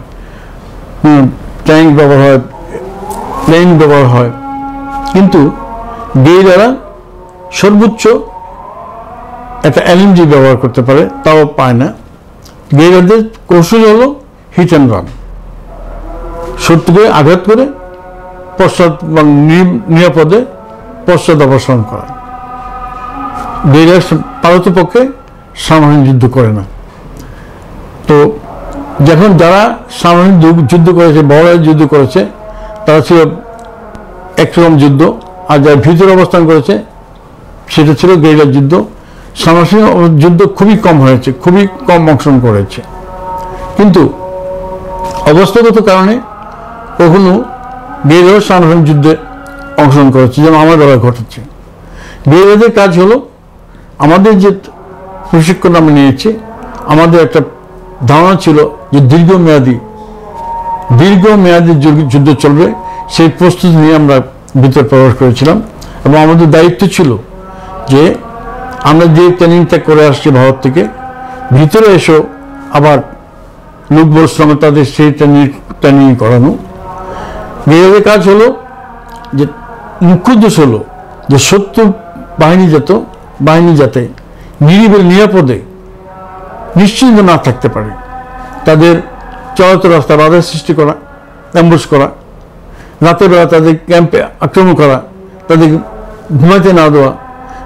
ট্যাঙ্ক ব্যবহার হয়, প্লেন ব্যবহার হয়। কিন্তু গেরিলারা সর্বোচ্চ একটা এলএমজি ব্যবহার করতে পারে, তাও পায় না। গেরিলাদের কৌশল হলো হিট অ্যান্ড রান, শত্রুকে আঘাত করে নিরাপদে পশ্চাৎ অপসারণ করা। গেরিলা পারতপক্ষে সামরিক যুদ্ধ করে না। তো যখন যারা সামরিক যুদ্ধ করেছে, বড় যুদ্ধ করেছে, তারা ছিল একরকম যুদ্ধ, আর যারা ভিতরে অবস্থান করেছে সেটা ছিল গেরিলা যুদ্ধ। সামরিক যুদ্ধ খুবই কম হয়েছে, খুবই কম অংশগ্রহণ করেছে। কিন্তু অবস্থাগত কারণে কখনো গেরিলা সামরিক যুদ্ধে অংশগ্রহণ করেছে, যেমন আমার দ্বারা ঘটেছে। গেরিলাদের কাজ হলো, আমাদের যে প্রশিক্ষণ আমরা নিয়েছি, আমাদের একটা ধারণা ছিল যে দীর্ঘমেয়াদী যুদ্ধ চলবে, সেই প্রস্তুতি নিয়ে আমরা ভিতরে প্রবেশ করেছিলাম। এবং আমাদের দায়িত্ব ছিল যে আমরা যে ট্রেনিংটা করে আসছি ভারত থেকে, ভিতরে এসেও আবার লোকবল শ্রমে তাদের সেই ট্রেনিং করানো। গেরিলাদের কাজ হলো যে, মুখ্য উদ্দেশ্য হলো যে শত্রু বাহিনী যাতে নিরাপদে নিশ্চিন্ত না থাকতে পারে, তাদের চলাচল রাস্তা বাধার সৃষ্টি করা, অ্যাম্বুশ করা, রাতের বেলা তাদের ক্যাম্পে আক্রমণ করা, তাদের ঘুমাতে না দেওয়া,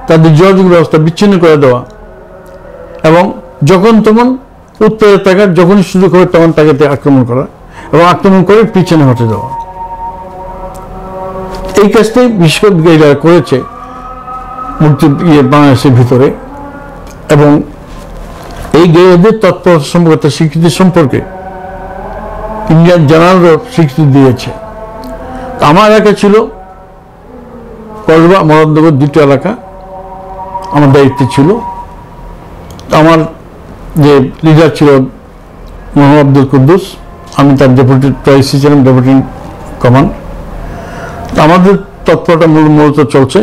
তাদের যোগাযোগ ব্যবস্থা বিচ্ছিন্ন করে দেওয়া, এবং যখন তখন উত্তরে থাকার যখনই সুযোগ হবে তখন তাকে আক্রমণ করা এবং আক্রমণ করে পিছনে হটে দেওয়া। এই কাজটাই বিশেষ করে গেরিলারা করেছে বাংলাদেশের ভিতরে। এবং এই গেরিলাদের তৎপরতা সম্পর্কে, স্বীকৃতি সম্পর্কে ইন্ডিয়ান জার্নালও স্বীকৃতি দিয়েছে। আমার এলাকা ছিল কসবা, মোরাদনগর, দুটো এলাকা আমার দায়িত্বে ছিল। আমার যে লিডার ছিল মোহাম্মদ আব্দুল কুদ্দুস, আমি তার ডেপুটি ট্রাইসি ছিলাম, ডেপুটি কমান্ড। আমাদের তৎপরতা মূলত চলছে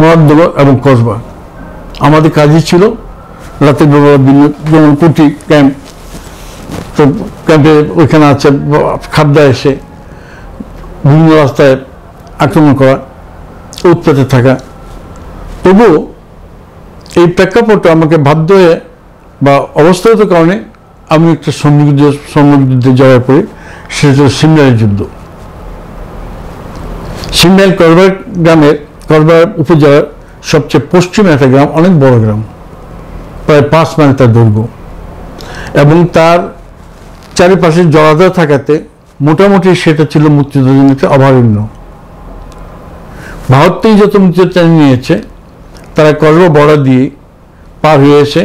মোরাদনগর এবং কসবা। আমাদের কাজই ছিল রাতের বেলা যেমন কুটি ক্যাম্প, তো ক্যাম্পে ওইখানে আছে খাদ্যা এসে বিভিন্ন রাস্তায় আক্রমণ করা, উৎপাতে থাকা। তবুও এই প্রেক্ষাপটে আমাকে বাধ্য হয়ে বা অবস্থাগত কারণে আমি একটা সম্মুখ যাওয়ার পরে, সেটা হল সিমলার যুদ্ধ। সিমলার করবার উপজেলার সবচেয়ে পশ্চিমে একটা গ্রাম, অনেক বড় গ্রাম, প্রায় 5 মাইল তার দৈর্ঘ্য, এবং তার চারিপাশে জলাধার থাকাতে মোটামুটি সেটা ছিল মুক্তিযোদ্ধাদের অভয়ারণ্য। ভারত থেকে যত মুক্তিযোদ্ধা নিয়েছে তারা কসবা বর্ডার দিয়ে পার হয়ে এসে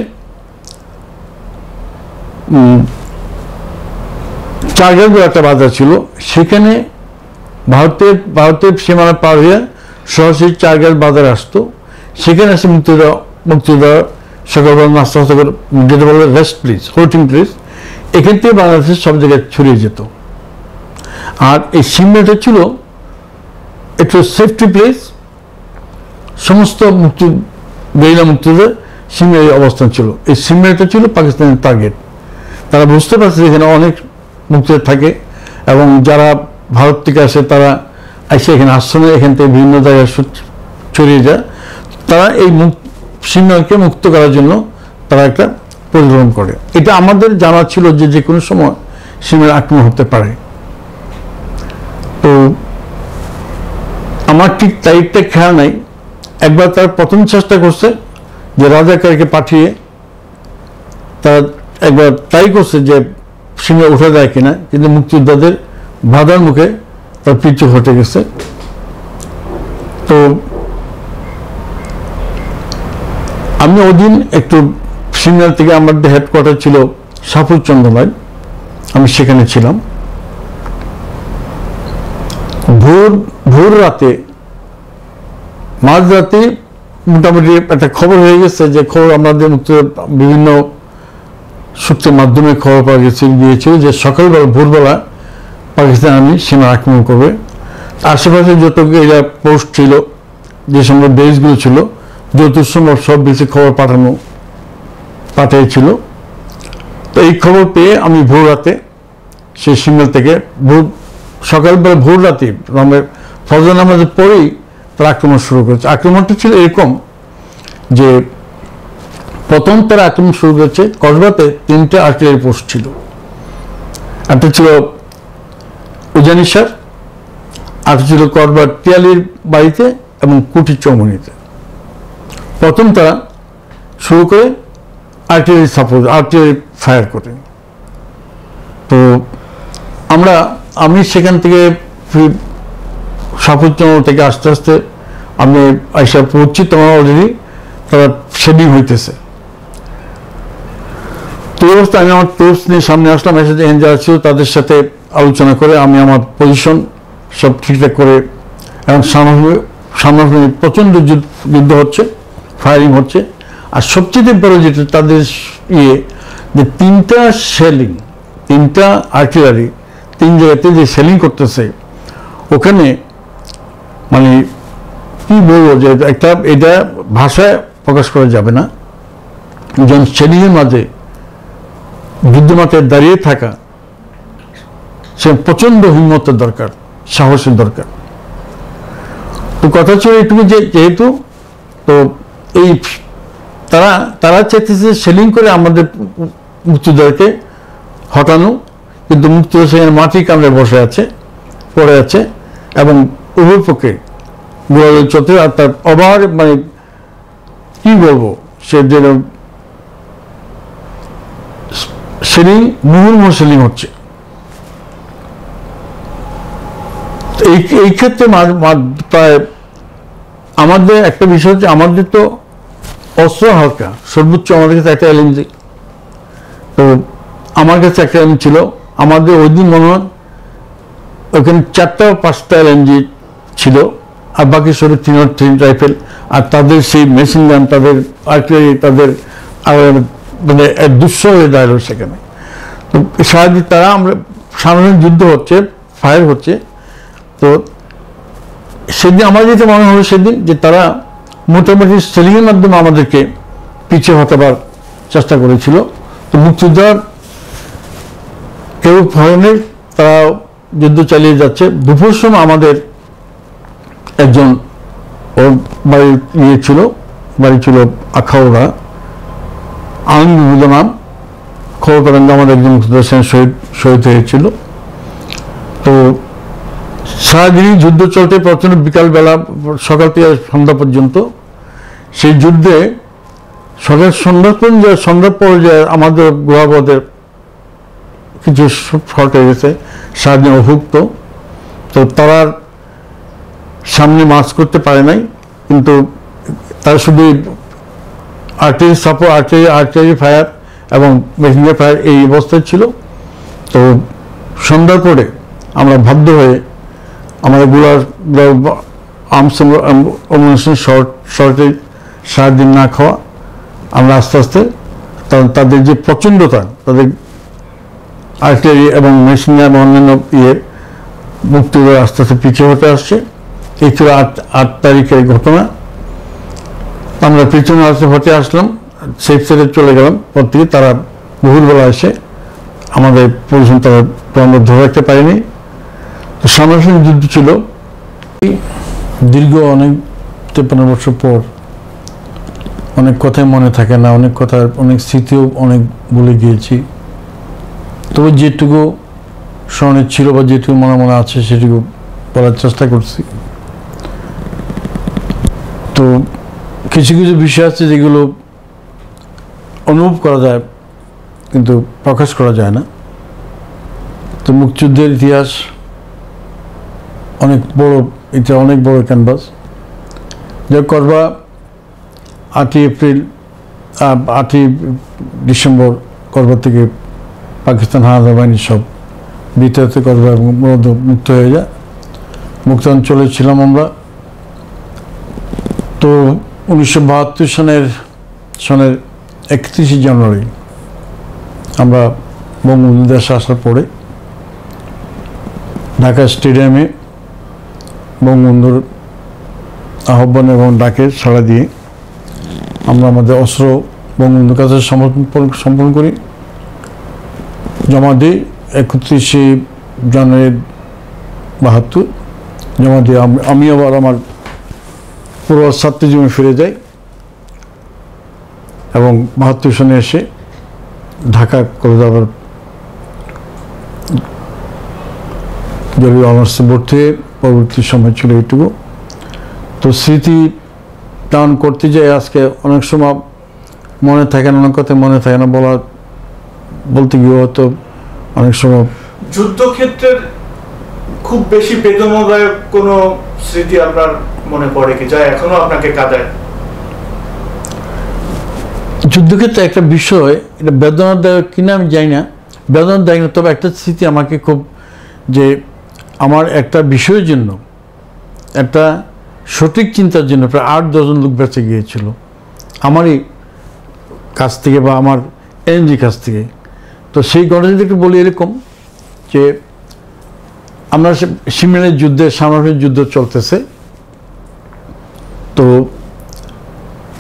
চারগাঁও একটা বাজার ছিল, সেখানে ভারতের সীমানা পার হয়ে সরাসরি চারগাঁও বাজারে আসতো। সেখানে এসে মুক্তিযোদ্ধা সকালবেলা নাস্তা করে, যেটা বলে রেস্ট প্লেস, হোল্ডিং প্লেস, এখান থেকে বাংলাদেশের সব জায়গায় ছড়িয়ে যেত। আর এই সিমলাটা ছিল একটু সেফটি প্লেস, সমস্ত গেরিলা মুক্তিযোদ্ধা সিমলায় অবস্থান ছিল। এই সিমলাটা ছিল পাকিস্তানের টার্গেট। তারা বুঝতে পারছে এখানে অনেক মুক্তিযোদ্ধা থাকে, এবং যারা ভারত থেকে আসে তারা এসে এখানে আশ্রমে, এখান থেকে বিভিন্ন জায়গায় ছড়িয়ে যায়। তারা এই সিমলাকে মুক্ত করার জন্য তারা একটা পরিকল্পনা করে। এটা আমাদের জানা ছিল যে কোনো সময় সিমলার আক্রমণ হতে পারে। তো আমার ঠিক তারিখটা খেয়াল নাই, একবার তার প্রথম চেষ্টা করছে যে রাজাকারকে পাঠিয়ে তার একবার ট্রাই করছে যে সীমা উঠা যায় কিনা, কিন্তু মুক্তিযোদ্ধাদের বাধার মুখে তার পিছু ঘটে গেছে। তো আমি ওদিন একটু সিমলা থেকে আমাদের হেডকোয়ার্টার ছিল সাফুরচন্দ্রলায়, আমি সেখানে ছিলাম। ভোর রাতে মাঝরাতে মোটামুটি একটা খবর হয়ে গেছে, যে খবর আমাদের বিভিন্ন সূত্রের মাধ্যমে খবর পাওয়া গিয়েছিল যে সকালবেলা ভোরবেলা পাকিস্তান আর্মি সীমা আক্রমণ করবে। আশেপাশে যত এরিয়া পোস্ট ছিল, যে সমস্ত বেসগুলো ছিল, যৌথসম্ভব সব বেশি খবর পাঠিয়েছিল। তো এই খবর পেয়ে আমি ভোর রাতে সেই সিমলা থেকে সকালবেলা ভোর রাতে ফজর নামাজের পরেই তারা আক্রমণ শুরু করেছে। আক্রমণটা ছিল এরকম যে প্রথম তারা আক্রমণ শুরু করেছে কসবাতে 3টা আর্টিলারি পোস্ট ছিল। একটা ছিল উজানিসার, আর ছিল করবা টিয়ালির বাড়িতে এবং কুটি চৌমনিতে। প্রথম তারা শুরু করে আর্টিলারি ফায়ার করে। তো আমি সেখান থেকে সাফল্য থেকে আস্তে আস্তে আমি আইসা পড়ছি, তোমার অলরেডি তারা শেডিং হইতেছে। তো এই অবস্থা আমি আমার টুলস নিয়ে সামনে আসলাম, এসে যারা ছিল তাদের সাথে আলোচনা করে আমি আমার পজিশন সব ঠিকঠাক করে, এবং সামনাসামনি প্রচণ্ড যুদ্ধ হচ্ছে, ফায়ারিং হচ্ছে। আর সবচেয়ে বড় যেটা তাদের যে 3টা আর্টিলারি 3 জায়গাতে যে সেলিং করতেছে, ওখানে মানে কি বলবো যে এটা ভাষায় প্রকাশ করা যাবে না। যখন সেলিংয়ের মাঝে যুদ্ধমাত্রায় দাঁড়িয়ে থাকা, সে প্রচন্ড হিম্মতের দরকার, সাহসের দরকার। তো কথা ছিল এটুকু যে যেহেতু তো এই তারা চাইতেছে সেলিং করে আমাদের মুক্তিযোদ্ধাকে হটানো, কিন্তু মুক্তিযোদ্ধা সেখানে মাটি কামড়ে বসে আছে, পড়ে আছে, এবং উভয় পক্ষে গোলাগুলি চলতে। আর তার অবাধ মানে কি বলবো, সে যেন সেলিং মুহুর্মুহু সেলিং হচ্ছে। এই ক্ষেত্রে প্রায় আমাদের একটা বিষয় হচ্ছে, আমাদের তো অস্ত্র হালকা, সর্বোচ্চ আমাদের কাছে একটা এলএমজি। তো আমার কাছে একটা এলএমজি ছিল, আমাদের ওই দিন মনে হয় ওখানে 4টা 5টা এলএমজি ছিল, আর বাকি সব 3 রাইফেল। আর তাদের সেই মেশিন গান, তাদের আর্টিলারি, তাদের মানে দুঃসহ হয়ে দাঁড়ালো সেখানে। তো সারাদিন তারা আমরা সামনে যুদ্ধ হচ্ছে, ফায়ার হচ্ছে। তো সেদিন আমার যেটা মনে হলো সেদিন যে তারা মোটামুটি সেলিংয়ের মাধ্যমে আমাদেরকে পিছিয়ে হটাবার চেষ্টা করেছিল। তো মুক্তিযোদ্ধার কেউ ভয়নে তারা যুদ্ধ চালিয়ে যাচ্ছে। দুপুর সময় আমাদের একজন ওর বাড়ি ছিল আখাউড়া, আনন্দ নাম, খবর পেলেন আমাদের একজন মুক্তিযোদ্ধা শহীদ হয়েছিল। তো সারাদিনই যুদ্ধ চলতে প্রচন্ড, বিকালবেলা সকাল থেকে সন্ধ্যা পর্যন্ত। সেই যুদ্ধে সন্ধ্যা পর্যায়ে আমাদের গোয়াবদের কিছু ফল্ট হয়ে গেছে, সারাদিন অভুক্ত। তো তারা সামনে মার্চ করতে পারে নাই, কিন্তু তারা শুধু আর্টিলারি ফায়ার এবং মেশিন গান ফায়ার এই অবস্থায় ছিল। তো সন্ধ্যার পরে আমরা বাধ্য হয়ে আমাদের আর্মস অ্যামুনিশন শর্টেজ সারাদিন না খাওয়া, আমরা আস্তে আস্তে তাদের যে প্রচণ্ডতা, তাদের আর্টিলারি এবং মেশিন গান এবং অন্যান্য মুক্তিযোদ্ধা আস্তে আস্তে পিছিয়ে হতে আসছে। এই ছিল 8 তারিখের ঘটনা। আমরা পিছনে হতে আসলাম, সেফ সাইডে চলে গেলাম। পর থেকে তারা ভোরবেলা এসে আমাদের পজিশন তারা আমরা ধরে রাখতে পারিনি। তো সামনাসামনি যুদ্ধ ছিল। দীর্ঘ অনেক 53 বছর পর অনেক কথাই মনে থাকে না, অনেক স্মৃতিও অনেক ভুলে গিয়েছি। তবে যেটুকু স্মরণে ছিল বা যেটুকু মনে আছে সেটুকু বলার চেষ্টা করছি। তো কিছু কিছু বিষয় আছে যেগুলো অনুভব করা যায় কিন্তু প্রকাশ করা যায় না। তো মুক্তিযুদ্ধের ইতিহাস অনেক বড়, এটা অনেক বড় ক্যানভাস। যা করবা 8ই ডিসেম্বর করবা থেকে পাকিস্তান হানাদার বাহিনী সব বিতাড়িত করবা এবং মুক্ত হয়ে যায়। মুক্তাঞ্চলে ছিলাম আমরা। তো 1972 সনের 31 জানুয়ারি আমরা বঙ্গবন্ধু দেশে আসার পরে ঢাকা স্টেডিয়ামে বঙ্গবন্ধুর আহ্বান এবং ডাকে সাড়া দিয়ে আমরা আমাদের অস্ত্র বঙ্গবন্ধুর কাছে সমর্পণ করি, জমা দিই। 31 জানুয়ারি 72 জমা দিয়ে আমি আবার আমার পুরো ছাত্র জীবনে ফিরে যাই এবং 72 সনে এসে ঢাকা কলেজে আবার জরুরি অনার্সে ভর্তি হয়ে পরবর্তী সময় ছিল এইটুকু। তো স্মৃতি টান করতে যাই আজকে অনেক সময় মনে থাকে না, অনেক কথা মনে থাকে না, বলতে গিয়ে হয়তো অনেক সময়। যুদ্ধক্ষেত্রের খুব বেশি বেদনাদায়ক কোনো স্মৃতি আপনার মনে পড়ে কি, যা এখনো আপনাকে কাঁদায়? যুদ্ধক্ষেত্রে একটা বিষয়, এটা বেদনাদায়ক কিনা আমি জানি না, বেদনাদায়ক না, তবে একটা স্মৃতি আমাকে খুব, যে আমার একটা বিষয়ের জন্য, একটা সঠিক চিন্তার জন্য প্রায় 8-10 লোক বেঁচে গিয়েছিল আমারই কাছ থেকে বা আমার এনজির কাছ থেকে। তো সেই ঘটনাটি একটু বলি এরকম যে আমরা সিমেনের যুদ্ধে, সামনাসামনি যুদ্ধ চলতেছে। তো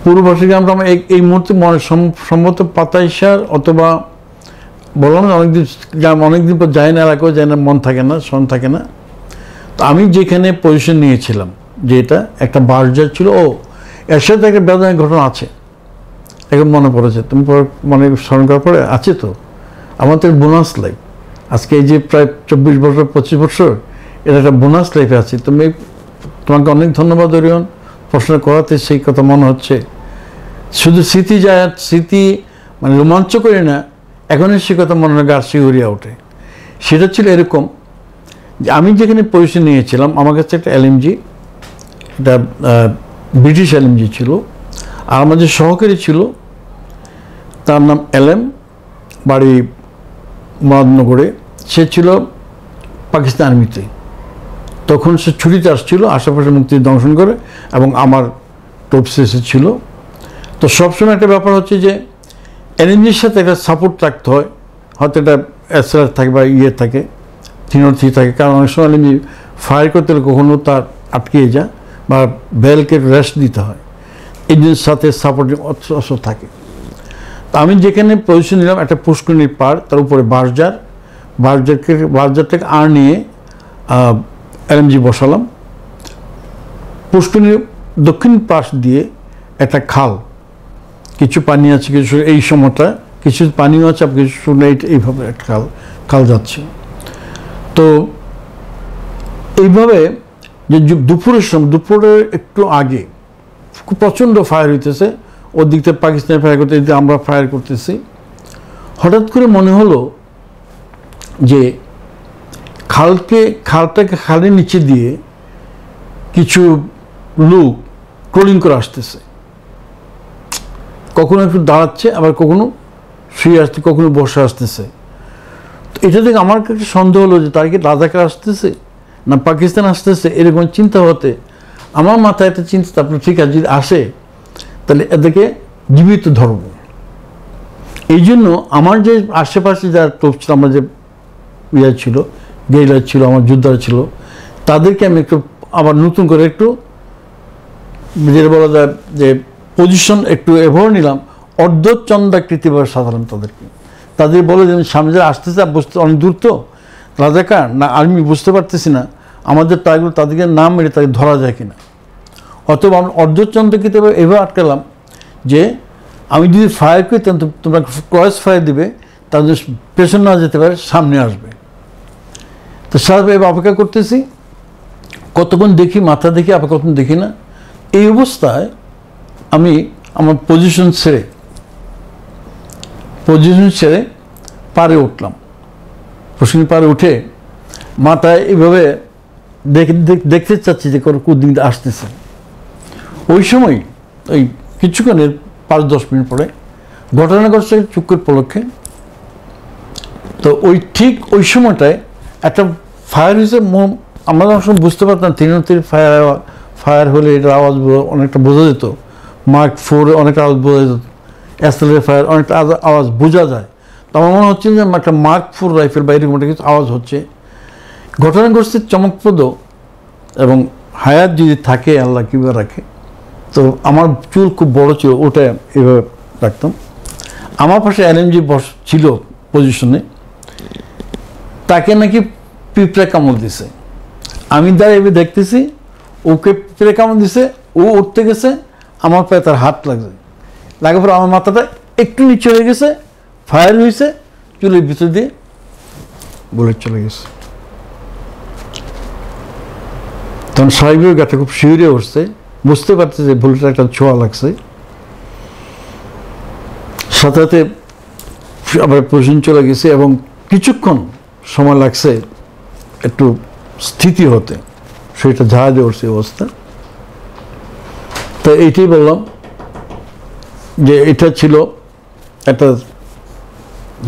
পূর্ববর্ষে আমরা এই মুহূর্তে সম্ভবত পাতাইশার অথবা বললাম না অনেকদিন পর যায় না, এলাকাও যায় না, মন থাকে না, শোন থাকে না। তো আমি যেখানে পজিশন নিয়েছিলাম, যে এটা একটা বার্জার ছিল, এর সাথে একটা বেদনার ঘটনা আছে, এখন মনে পড়েছে। তুমি মনে স্মরণ করার পরে আছে তো আমার তো বোনাস লাইফ আজকে এই যে প্রায় 24 বছর 25 বছর এটা একটা বোনাস লাইফে আছি। তোমাকে অনেক ধন্যবাদ অরিয়ন, প্রশ্ন করাতে সেই কথা মনে হচ্ছে। শুধু স্মৃতি মানে রোমাঞ্চ করে না, এখনই সে কথা মনে হয় গা শিহরিয়া ওঠে। সেটা ছিল এরকম যে আমি যেখানে পজিশন নিয়েছিলাম, আমার কাছে একটা এলএমজি, এটা ব্রিটিশ এলএমজি ছিল, আর আমার যে সহকারী ছিল তার নাম এলএম, বাড়ি মুরাদনগরে, সে ছিল পাকিস্তান আর্মিতে। তখন সে ছুটিতে আসছিল, আশেপাশে মুক্তি দংশন করে, এবং আমার টপসেসে ছিল। তো সবসময় একটা ব্যাপার হচ্ছে যে এলএমজির সাথে একটা সাপোর্ট রাখতে হয়, হয়তো একটা এসআর থাকে বা থাকে, 3 থাকে, কারণ অনেক সময় এলএমজি ফায়ার করতে হলে কখনো তার আটকে যায় বা বেলকে রেস্ট দিতে হয়, ইঞ্জিনের সাথে সাপোর্টিং অস্ত্র থাকে। তা আমি যেখানে পজিশন নিলাম একটা পুষ্করিণীর পাড়, তার উপরে বার্জার থেকে আর নিয়ে এলএমজি বসালাম। পুষ্করিণীর দক্ষিণ পাশ দিয়ে একটা খাল, কিছু পানি আছে, কিছু এই সময়টা কিছু পানিও আছে, কিছু শুনে এইভাবে একটা খাল যাচ্ছে। তো এইভাবে যে দুপুরের একটু আগে খুব প্রচণ্ড ফায়ার হইতেছে, ওর দিক থেকে পাকিস্তানে ফায়ার করতে, আমরা ফায়ার করতেছি। হঠাৎ করে মনে হলো যে খালের নিচে দিয়ে কিছু লোক ট্রোলিং করে আসতেছে, কখনো একটু দাঁড়াচ্ছে, আবার কখনো শুয়ে আসছে, কখনো বসে আসতেছে। তো এটা থেকে আমার কাছে সন্দেহ হলো যে তার কি রাজাকার আসতেছে না পাকিস্তান আসতেছে, এরকম চিন্তা হতে আমার মাথায় একটা চিন্তা, আপনার ঠিক আছে যদি আসে তাহলে এদেরকে জীবিত ধরব। এই জন্য আমার যে আশেপাশে যারা টোপ ছিল, আমার যে ছিল, গেরিলার ছিল, আমার যোদ্ধারা ছিল, তাদেরকে আমি একটু আবার নতুন করে একটু যেটা বলা যায় যে পজিশন একটু এভাবে নিলাম, অর্ধচন্দ্রাকৃতিভাবে সাধারণ তাদের বলে যে সামনে যারা আসতেছে, বুঝতে অনেক দূর তো, রাজাকার না আর্মি বুঝতে পারতেছি না, আমাদের টার্গেট তাদেরকে নাম মেরে তাকে ধরা যায় কিনা। অথবা আমরা অর্ধচন্দ্রাকৃতিভাবে এভাবে আটকালাম যে আমি যদি ফায়ার করি তখন তোমরা ক্রস ফায়ার দিবে, তাদের পেছনে না যেতে পারে, সামনে আসবে। তো স্বাভাবিক অপেক্ষা করতেছি, কতক্ষণ দেখি, মাথা দেখি, আবার কতক্ষণ দেখি না। এই অবস্থায় আমি আমার পজিশন ছেড়ে পারে উঠলাম। প্রশ্ন পারে উঠে মাথায় এইভাবে দেখতে চাচ্ছি যে কোন দিন আসতেছে। ওই সময় ওই কিছুক্ষণের 5-10 মিনিট পরে ঘটনা ঘটছে চুক্কুর পলক্ষে। তো ঠিক ওই সময়টায় একটা ফায়ার হয়েছে। আমরা অনেক সময় বুঝতে পারতাম 3 ফায়ার হলে এটার আওয়াজ অনেকটা বোঝা যেত। Mark 4 অনেকটা আওয়াজ বোঝা যেত, SLR ফায়ার অনেকটা আওয়াজ বোঝা যায়। তো আমার মনে হচ্ছে যে একটা Mark 4 রাইফেল বা এরকম একটা কিছু আওয়াজ হচ্ছে। ঘটনা ঘটছে চমকপ্রদ, এবং হায়াত যদি থাকে আল্লাহ কীভাবে রাখে। তো আমার চুল খুব বড় ছিল, ওটা এভাবে রাখতাম। আমার পাশে LMG ছিল পজিশনে, তাকে নাকি পিঁপড়ে কামড় দিছে। আমি দাঁড়িয়ে দেখতেছি, ওকে পিঁপড়ে কামড় দিছে, ও উঠতে গেছে, আমার পায়ে তার হাত লাগছে। লাগার পর আমার মাথাটা একটু নিচে হয়ে গেছে, ফায়ার হয়েছে, চুলের ভিতর দিয়ে বুলেট চলে গেছে। তখন স্বাভাবিক গাটা খুব শিউরে উঠছে, বুঝতে পারছে যে বুলেটের একটা ছোঁয়া লাগছে। সাথে সাথে আবার পজিশন চলে গেছে, এবং কিছুক্ষণ সময় লাগছে একটু স্থিতি হতে, সেটা জাহাজে উঠছে অবস্থা। তো এইটাই বললাম যে এটা ছিল একটা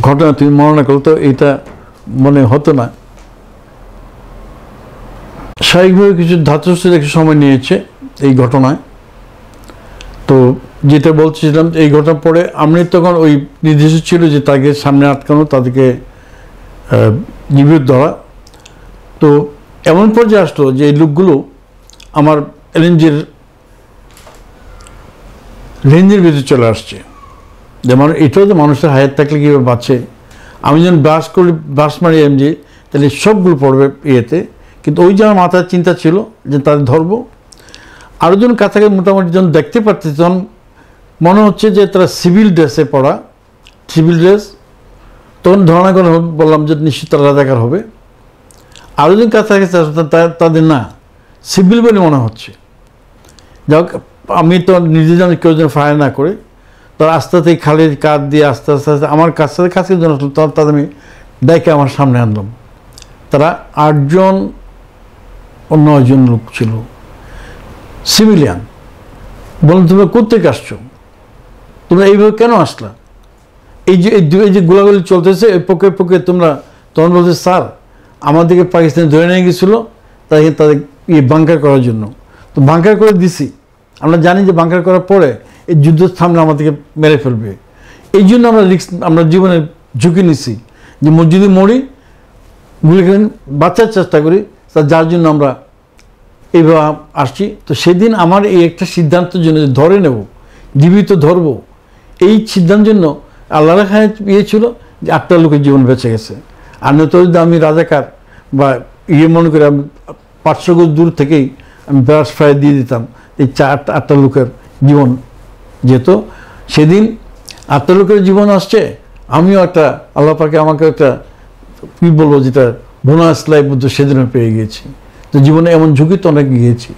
ঘটনা, তুমি মনে করো তো এটা মনে হতো না। স্বাভাবিকভাবে কিছু ধাতস্থ একটু সময় নিয়েছে এই ঘটনায়। তো যেটা বলছিলাম, এই ঘটনার পরে আমি তখন ওই নির্দেশ ছিল যে তাকে সামনে আটকানো, তাদেরকে জীবিত ধরা। তো এমন পর্যায়ে আসলো যে এই লোকগুলো আমার রেঞ্জের ভিতরে চলে আসছে। যেমন এটাও যে মানুষের হায়াত থাকলে কীভাবে বাঁচে, আমি যখন বাস মারি এমজি, তাহলে সবগুলো পড়বে ইয়েতে। কিন্তু ওই যে আমার মাথায় চিন্তা ছিল যে তাদের ধরবো। আরও জন কাছাকাছি মোটামুটি যখন দেখতে পাচ্ছি, তখন মনে হচ্ছে যে তারা সিভিল ড্রেসে পড়া, সিভিল ড্রেস। তখন ধারণা করে বললাম যে নিশ্চিত তারা রাজাকার হবে। আরও জন কাছাকাছি তাদের না, সিভিল বলে মনে হচ্ছে। যাই হোক, আমি তো নিজে যেন কেউ যেন ফায়ার না করে, তারা আস্তে আস্তে খালের কাঠ দিয়ে আস্তে আস্তে আস্তে আমার কাছে যেন আসলো, তাদের আমি ডাইকে আমার সামনে আনলাম। তারা 8 জন ও 9 জন লোক ছিল, সিভিলিয়ান। বলুন, তোমরা কোত্থেকে আসছো, তোমরা এইভাবে কেন আসলা? এই যে গোলাগুলি চলতেছে এই পক্ষে তোমরা। তখন বলছে, স্যার আমাদেরকে পাকিস্তানে ধরে নিয়ে গেছিলো তাদের বাংকার করার জন্য। তো বাংকার করে দিছি, আমরা জানি যে বাংকার করার পরে এই যুদ্ধ থামলে আমাদেরকে মেরে ফেলবে। এই জন্য আমরা জীবনের ঝুঁকি নিছি যে যদি মরি, গুলিকে বাঁচার চেষ্টা করি, যার জন্য আমরা এইভাবে আসছি। তো সেদিন আমার এই একটা সিদ্ধান্তের জন্য যে ধরে নেব, জীবিত ধরবো, এই সিদ্ধান্তের জন্য আল্লাহর খায় ছিল যে 8টা লোকের জীবন বেঁচে গেছে। আর নয়তো যদি আমি রাজাকার বা মনে করি, আমি 500 গজ দূর থেকেই আমি ব্রাশ ফায়ার দিয়ে দিতাম, এই 8টা লোকের জীবন যেত। সেদিন 8টা লোকের জীবন আসছে, আমিও একটা আল্লাহ পাকে আমাকে একটা কী বলবো, যেটা বোনাস লাইফ সেদিনও পেয়ে গিয়েছি। তো জীবনে এমন ঝুঁকি তো অনেক গিয়েছি।